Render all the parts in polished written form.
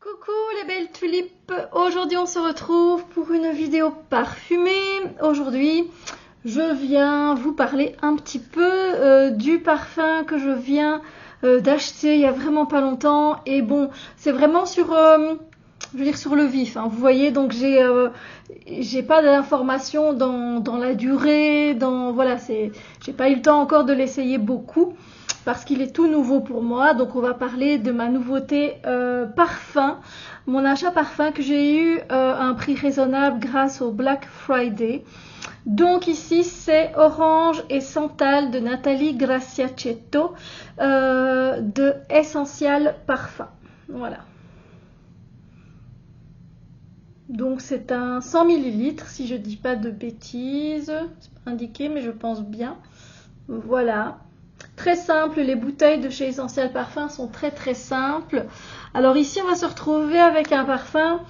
Coucou les belles tulipes, aujourd'hui on se retrouve pour une vidéo parfumée. Aujourd'hui je viens vous parler un petit peu du parfum que je viens d'acheter il y a vraiment pas longtemps. Et bon, c'est vraiment sur, je veux dire sur le vif, hein. Vous voyez, donc j'ai pas d'informations dans la durée, voilà, j'ai pas eu le temps encore de l'essayer beaucoup. Parce qu'il est tout nouveau pour moi, donc on va parler de ma nouveauté parfum, mon achat parfum que j'ai eu à un prix raisonnable grâce au Black Friday. Donc ici c'est Orange et Santal de Nathalie Graciacetto de Essential Parfum. Voilà. Donc c'est un 100 ml si je dis pas de bêtises, c'est pas indiqué mais je pense bien. Voilà. Très simple, les bouteilles de chez Essential Parfum sont très simples. Alors ici on va se retrouver avec un parfum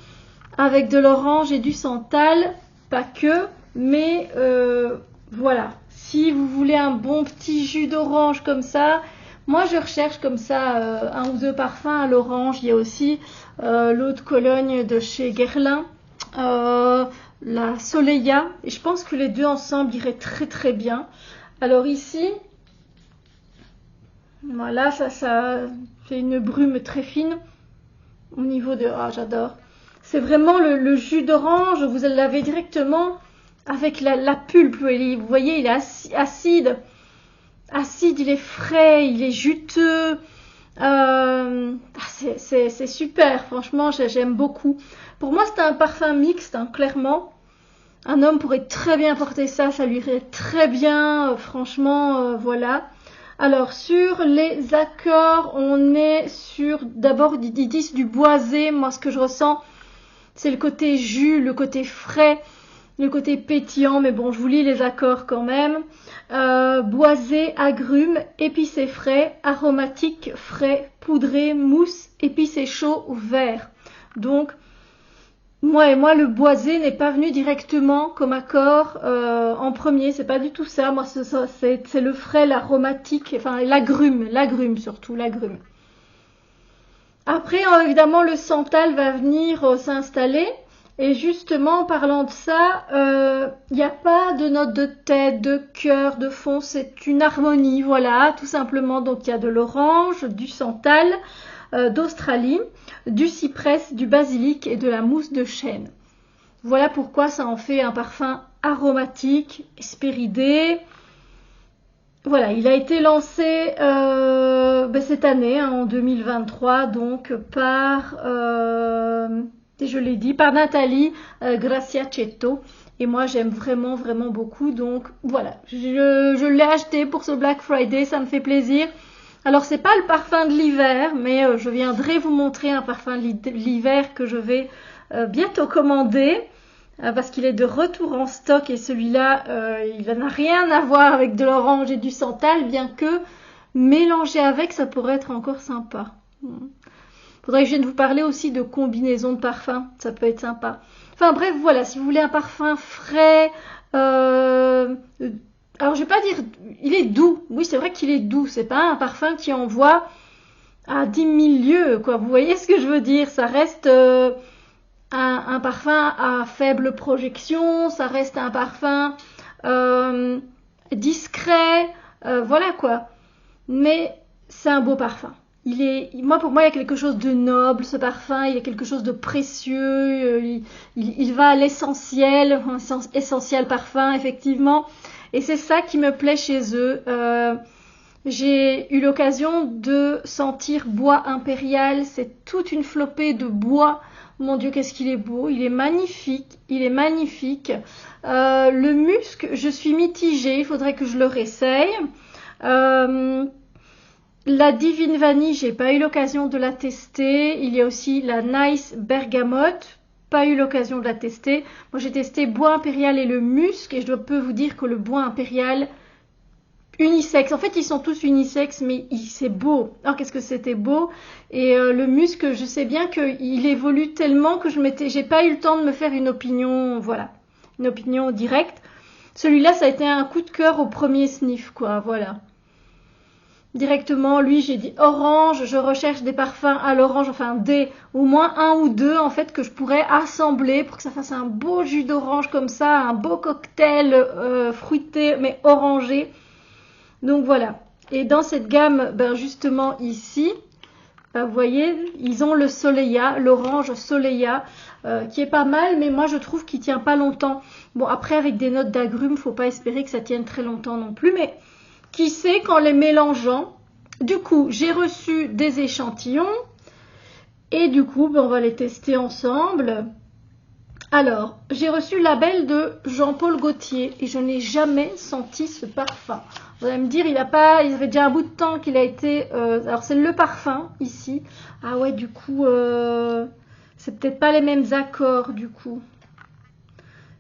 avec de l'orange et du santal, pas que, mais voilà. Si vous voulez un bon petit jus d'orange comme ça, moi je recherche comme ça un ou deux parfums à l'orange. Il y a aussi l'eau de Cologne de chez Guerlain, la Soleilla, et je pense que les deux ensemble iraient très bien. Alors ici, voilà, ça fait une brume très fine au niveau de... Ah, j'adore. C'est vraiment le jus d'orange, vous l'avez directement avec la pulpe. Vous voyez, il est acide. Acide, il est frais, il est juteux. C'est super, franchement, j'aime beaucoup. Pour moi, c'est un parfum mixte, hein, clairement. Un homme pourrait très bien porter ça, ça lui irait très bien, franchement, voilà. Alors, sur les accords, on est sur, d'abord, ils disent du boisé. Moi, ce que je ressens, c'est le côté jus, le côté frais, le côté pétillant. Mais bon, je vous lis les accords quand même. Boisé, agrumes, épicé frais, aromatique, frais, poudré, mousse, épicé chaud ou vert. Donc, moi, le boisé n'est pas venu directement comme accord en premier, c'est pas du tout ça. Moi, c'est le frais, l'aromatique, enfin l'agrume surtout, l'agrume. Après, évidemment, le santal va venir s'installer. Et justement, en parlant de ça, il n'y a pas de notes de tête, de cœur, de fond, c'est une harmonie, voilà, tout simplement. Donc, il y a de l'orange, du santal, d'Australie, du cyprès, du basilic et de la mousse de chêne. Voilà pourquoi ça en fait un parfum aromatique, hespéridé. Voilà, il a été lancé cette année, hein, en 2023, donc par, je l'ai dit, par Nathalie Graciacetto. Et moi, j'aime vraiment beaucoup. Donc voilà, je l'ai acheté pour ce Black Friday, ça me fait plaisir. Alors, c'est pas le parfum de l'hiver, mais je viendrai vous montrer un parfum de l'hiver que je vais bientôt commander parce qu'il est de retour en stock et celui-là, il n'a rien à voir avec de l'orange et du santal, bien que mélanger avec, ça pourrait être encore sympa. Faudrait que je vienne vous parler aussi de combinaison de parfums, ça peut être sympa. Enfin bref, voilà, si vous voulez un parfum frais... alors, je vais pas dire, il est doux. Oui, c'est vrai qu'il est doux. C'est pas un parfum qui envoie à 10 000 lieues, quoi. Vous voyez ce que je veux dire? Ça reste un parfum à faible projection. Ça reste un parfum discret. Voilà, quoi. Mais c'est un beau parfum. Pour moi, il y a quelque chose de noble, ce parfum. Il y a quelque chose de précieux. Il va à l'essentiel. Essentiel parfum, effectivement. Et c'est ça qui me plaît chez eux. J'ai eu l'occasion de sentir bois impérial. C'est toute une flopée de bois. Mon Dieu, qu'est-ce qu'il est beau. Il est magnifique. Le musc, je suis mitigée. Il faudrait que je le réessaye. La Divine Vanille, j'ai pas eu l'occasion de la tester. Il y a aussi la Nice Bergamote. Pas eu l'occasion de la tester. Moi, j'ai testé bois impérial et le musc et je peux vous dire que le bois impérial unisexe. En fait, ils sont tous unisexes, mais c'est beau. Alors, qu'est-ce que c'était beau. Et le musc, je sais bien qu'il évolue tellement que j'ai pas eu le temps de me faire une opinion, voilà, une opinion directe. Celui-là, ça a été un coup de cœur au premier sniff, quoi, voilà. directement. Lui, j'ai dit orange, je recherche des parfums à l'orange, enfin au moins un ou deux en fait que je pourrais assembler pour que ça fasse un beau jus d'orange comme ça, un beau cocktail fruité mais orangé. Donc voilà. Et dans cette gamme, ben justement ici, vous voyez, ils ont le Soleilla, l'orange Soleilla, qui est pas mal, mais moi je trouve qu'il tient pas longtemps. Bon, après avec des notes d'agrumes, faut pas espérer que ça tienne très longtemps non plus, mais qui sait qu'en les mélangeant, du coup, j'ai reçu des échantillons et du coup, ben, on va les tester ensemble. Alors, j'ai reçu le label de Jean-Paul Gaultier et je n'ai jamais senti ce parfum. Vous allez me dire, il avait déjà un bout de temps qu'il a été... alors, c'est le parfum, ici. Ah ouais, du coup, c'est peut-être pas les mêmes accords, du coup.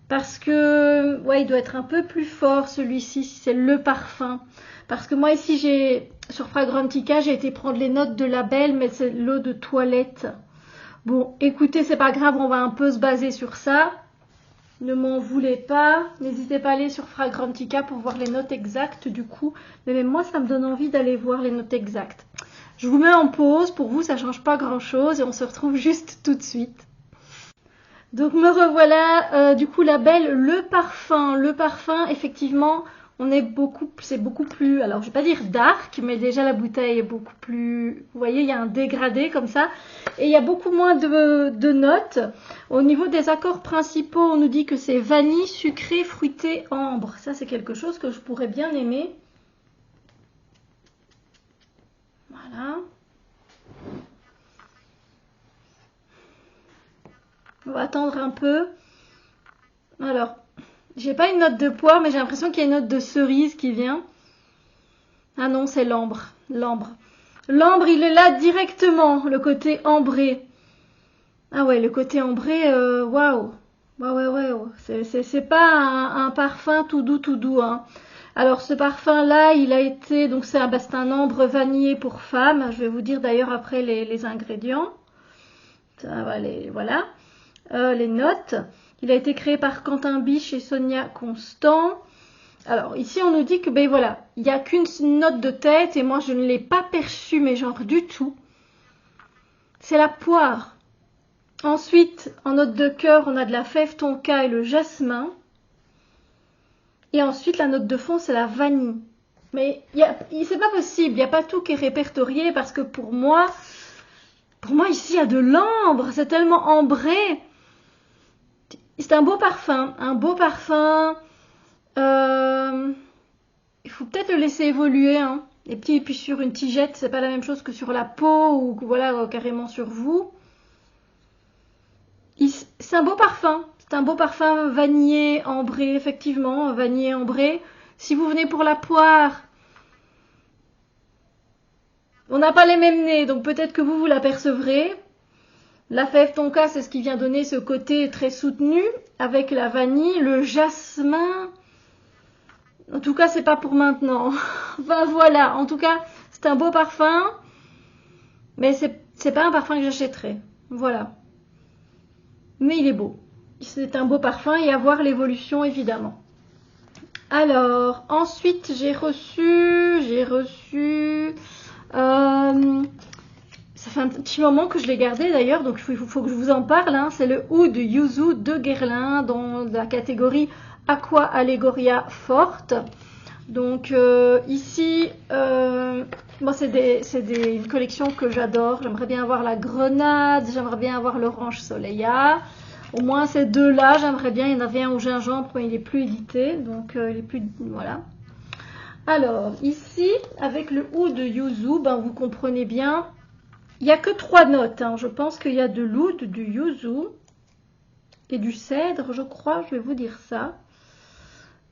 Parce que, ouais, il doit être un peu plus fort, celui-ci, si c'est le parfum. Parce que moi, ici, sur Fragrantica, j'ai été prendre les notes de label, mais c'est l'eau de toilette. Bon, écoutez, c'est pas grave, on va un peu se baser sur ça. Ne m'en voulez pas. N'hésitez pas à aller sur Fragrantica pour voir les notes exactes du coup. Mais même moi, ça me donne envie d'aller voir les notes exactes. Je vous mets en pause. Pour vous, ça change pas grand-chose et on se retrouve juste tout de suite. Donc me revoilà, du coup, label Le Parfum. Le Parfum, effectivement, c'est beaucoup plus, alors je vais pas dire dark, mais déjà la bouteille est beaucoup plus, vous voyez, il y a un dégradé comme ça, et il y a beaucoup moins de notes. Au niveau des accords principaux, on nous dit que c'est vanille, sucré, fruité, ambre. Ça, c'est quelque chose que je pourrais bien aimer. Voilà. On va attendre un peu. Alors, j'ai pas une note de poire, mais j'ai l'impression qu'il y a une note de cerise qui vient. Ah non, c'est l'ambre. L'ambre. L'ambre, il est là directement, le côté ambré. Ah ouais, le côté ambré, waouh. Ouais. C'est pas un parfum tout doux, hein. Alors, ce parfum-là, il a été... Donc, c'est un ambre vanillé pour femme. Je vais vous dire d'ailleurs après les ingrédients. Ça, voilà. Les notes. Il a été créé par Quentin Biche et Sonia Constant. Alors, ici, on nous dit que, ben voilà, il n'y a qu'une note de tête et moi, je ne l'ai pas perçue, mais genre du tout. C'est la poire. Ensuite, en note de cœur, on a de la fève tonka et le jasmin. Et ensuite, la note de fond, c'est la vanille. Mais c'est pas possible, il n'y a pas tout qui est répertorié parce que pour moi ici, il y a de l'ambre. C'est tellement ambré. C'est un beau parfum. Il faut peut-être le laisser évoluer, hein. Et puis sur une tigette, c'est pas la même chose que sur la peau ou voilà, carrément sur vous. C'est un beau parfum. C'est un beau parfum vanillé, ambré, effectivement, vanillé, ambré. Si vous venez pour la poire, on n'a pas les mêmes nez, donc peut-être que vous l'apercevrez. La fève tonka, c'est ce qui vient donner ce côté très soutenu avec la vanille. Le jasmin, en tout cas, c'est pas pour maintenant. Enfin voilà, en tout cas, c'est un beau parfum, mais c'est pas un parfum que j'achèterais. Voilà. Mais il est beau. C'est un beau parfum et à voir l'évolution évidemment. Alors, ensuite, j'ai reçu... ça fait un petit moment que je l'ai gardé d'ailleurs, donc il faut que je vous en parle. Hein. C'est le Oud Yuzu de Guerlain dans la catégorie Aqua Allegoria Forte. Donc ici, bon, c'est une collection que j'adore. J'aimerais bien avoir la grenade, j'aimerais bien avoir l'orange Soleilla. Au moins ces deux-là, j'aimerais bien. Il y en avait un au gingembre, mais il n'est plus édité. Donc il est plus... Voilà. Alors ici, avec le Oud Yuzu, ben, vous comprenez bien... Il n'y a que 3 notes. Hein. Je pense qu'il y a de l'oud, du yuzu et du cèdre, je crois. Je vais vous dire ça.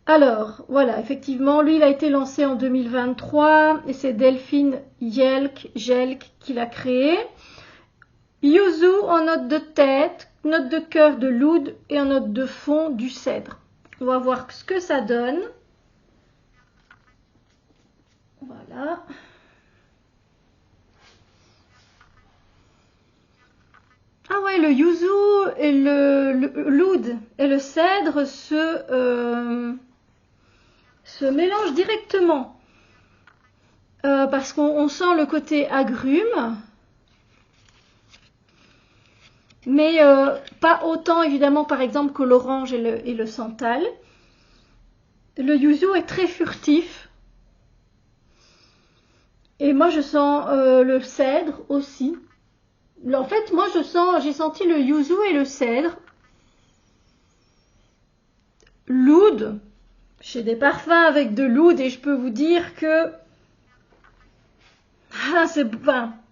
Alors, voilà, effectivement, lui, il a été lancé en 2023 et c'est Delphine Jelk qui l'a créé. Yuzu en note de tête, note de cœur de l'oud et en note de fond du cèdre. On va voir ce que ça donne. Voilà. Ah ouais, le yuzu et l'oud et le cèdre se mélangent directement. parce qu'on sent le côté agrume. Mais pas autant évidemment par exemple que l'orange et le santal. Le yuzu est très furtif. Et moi je sens le cèdre aussi. En fait moi j'ai senti le yuzu et le cèdre. L'oud, j'ai des parfums avec de l'oud et je peux vous dire que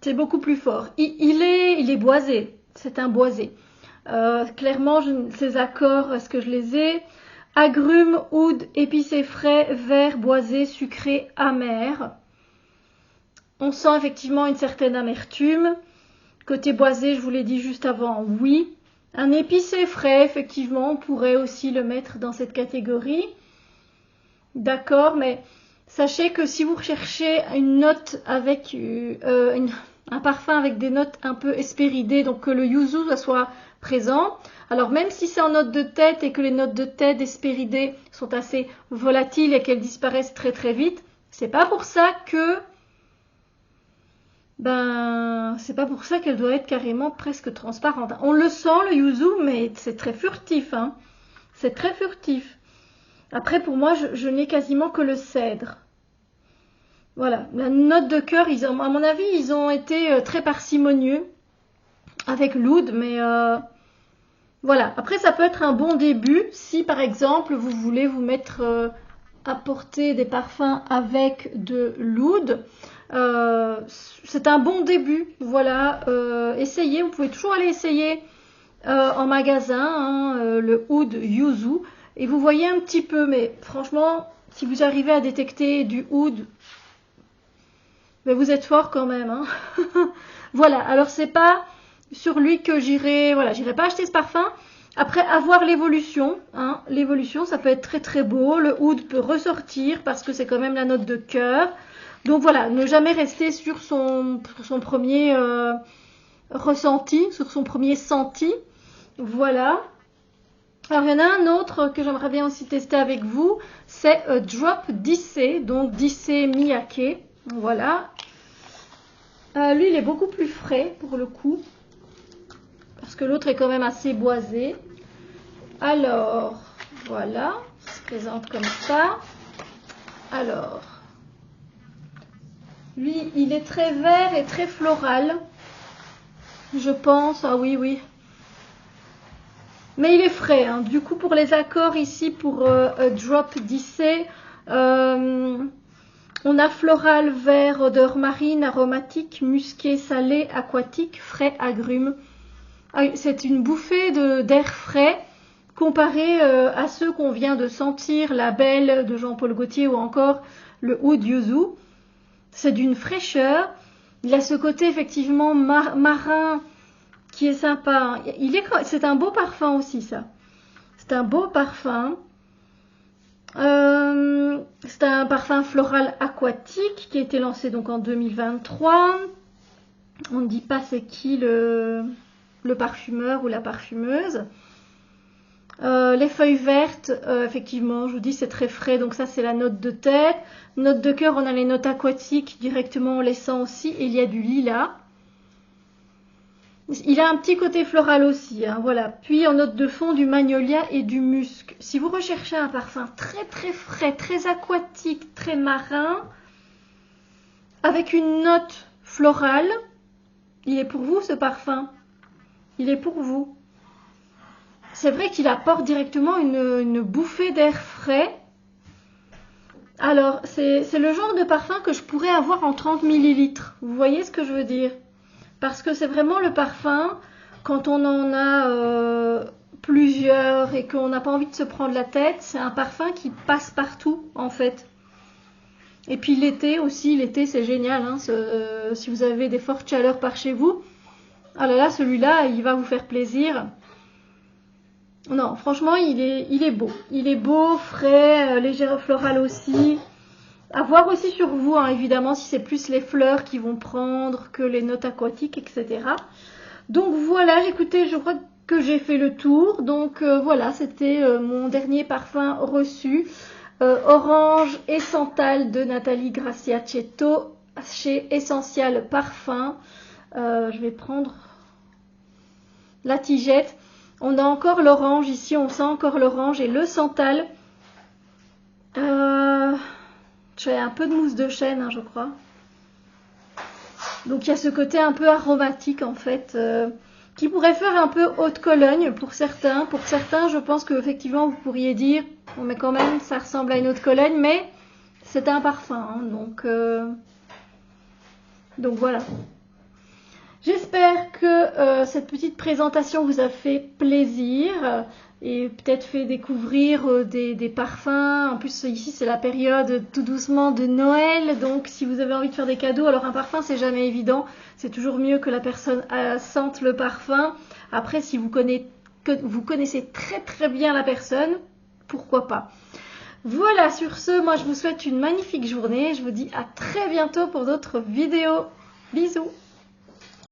c'est beaucoup plus fort. Il est boisé. C'est un boisé. Clairement, ces accords, est-ce que je les ai? Agrumes, oud, épicé frais, vert, boisé, sucré, amer. On sent effectivement une certaine amertume. Côté boisé, je vous l'ai dit juste avant, oui. Un épicé frais, effectivement, on pourrait aussi le mettre dans cette catégorie. D'accord, mais sachez que si vous recherchez une note avec un parfum avec des notes un peu hespéridées, donc que le yuzu soit présent, alors même si c'est en note de tête et que les notes de tête hespéridées sont assez volatiles et qu'elles disparaissent très très vite, c'est pas pour ça que c'est pas pour ça qu'elle doit être carrément presque transparente. On le sent le yuzu, mais c'est très furtif, hein. C'est très furtif. Après, pour moi, je n'ai quasiment que le cèdre. Voilà, la note de cœur, à mon avis, ils ont été très parcimonieux avec l'oud, mais voilà. Après, ça peut être un bon début si, par exemple, vous voulez vous mettre à porter des parfums avec de l'oud. C'est un bon début, voilà. Essayez, vous pouvez toujours aller essayer en magasin, hein, le oud yuzu. Et vous voyez un petit peu, mais franchement, si vous arrivez à détecter du oud, mais vous êtes fort quand même. Hein. Voilà, alors c'est pas sur lui que j'irai pas acheter ce parfum. Après, avoir l'évolution, hein, l'évolution, ça peut être très très beau. Le oud peut ressortir parce que c'est quand même la note de cœur. Donc voilà, ne jamais rester sur son premier ressenti, sur son premier senti. Voilà. Alors, il y en a un autre que j'aimerais bien aussi tester avec vous, c'est Drop d'Issey, donc d'Issey Miyake. Voilà. Lui, il est beaucoup plus frais pour le coup, parce que l'autre est quand même assez boisé. Alors, voilà, il se présente comme ça. Alors, lui, il est très vert et très floral, je pense. Ah oui, oui. Mais il est frais, hein. Du coup, pour les accords ici, pour Drop d'Issey, on a floral, vert, odeur marine, aromatique, musqué, salé, aquatique, frais, agrumes. C'est une bouffée d'air frais comparé à ceux qu'on vient de sentir, la Belle de Jean-Paul Gaultier ou encore le Oud Yuzu. C'est d'une fraîcheur. Il a ce côté effectivement marin qui est sympa. C'est un beau parfum aussi, ça. C'est un beau parfum. C'est un parfum floral aquatique qui a été lancé donc en 2023. On ne dit pas c'est qui le parfumeur ou la parfumeuse. Les feuilles vertes, effectivement, je vous dis c'est très frais, donc ça c'est la note de tête. Note de cœur, on a les notes aquatiques, directement on les sent aussi, et il y a du lilas. Il a un petit côté floral aussi, hein, voilà. Puis en note de fond, du magnolia et du musc. Si vous recherchez un parfum très très frais, très aquatique, très marin, avec une note florale, il est pour vous ce parfum. Il est pour vous. C'est vrai qu'il apporte directement une bouffée d'air frais. Alors, c'est le genre de parfum que je pourrais avoir en 30 ml. Vous voyez ce que je veux dire? Parce que c'est vraiment le parfum, quand on en a plusieurs et qu'on n'a pas envie de se prendre la tête, c'est un parfum qui passe partout en fait. Et puis l'été aussi, l'été c'est génial, hein, si vous avez des fortes chaleurs par chez vous. Ah là là, celui-là, il va vous faire plaisir. Non, franchement, il est beau. Il est beau, frais, léger floral aussi. À voir aussi sur vous, hein, évidemment, si c'est plus les fleurs qui vont prendre que les notes aquatiques, etc. Donc voilà, écoutez, je crois que j'ai fait le tour. Donc voilà, c'était mon dernier parfum reçu. Orange et Santal de Nathalie Graciacetto. chez Essential Parfum. Je vais prendre la tigette. On a encore l'orange ici, on sent encore l'orange et le santal. J'ai un peu de mousse de chêne, hein, je crois. Donc il y a ce côté un peu aromatique en fait, qui pourrait faire un peu haute de Cologne pour certains. Pour certains, je pense qu'effectivement vous pourriez dire, bon, mais quand même ça ressemble à une eau de Cologne, mais c'est un parfum, hein, donc voilà. J'espère que cette petite présentation vous a fait plaisir et peut-être fait découvrir des parfums. En plus ici c'est la période tout doucement de Noël, donc si vous avez envie de faire des cadeaux, alors un parfum c'est jamais évident, c'est toujours mieux que la personne sente le parfum. Après si vous connaissez très très bien la personne, pourquoi pas. Voilà, sur ce, moi je vous souhaite une magnifique journée, je vous dis à très bientôt pour d'autres vidéos. Bisous.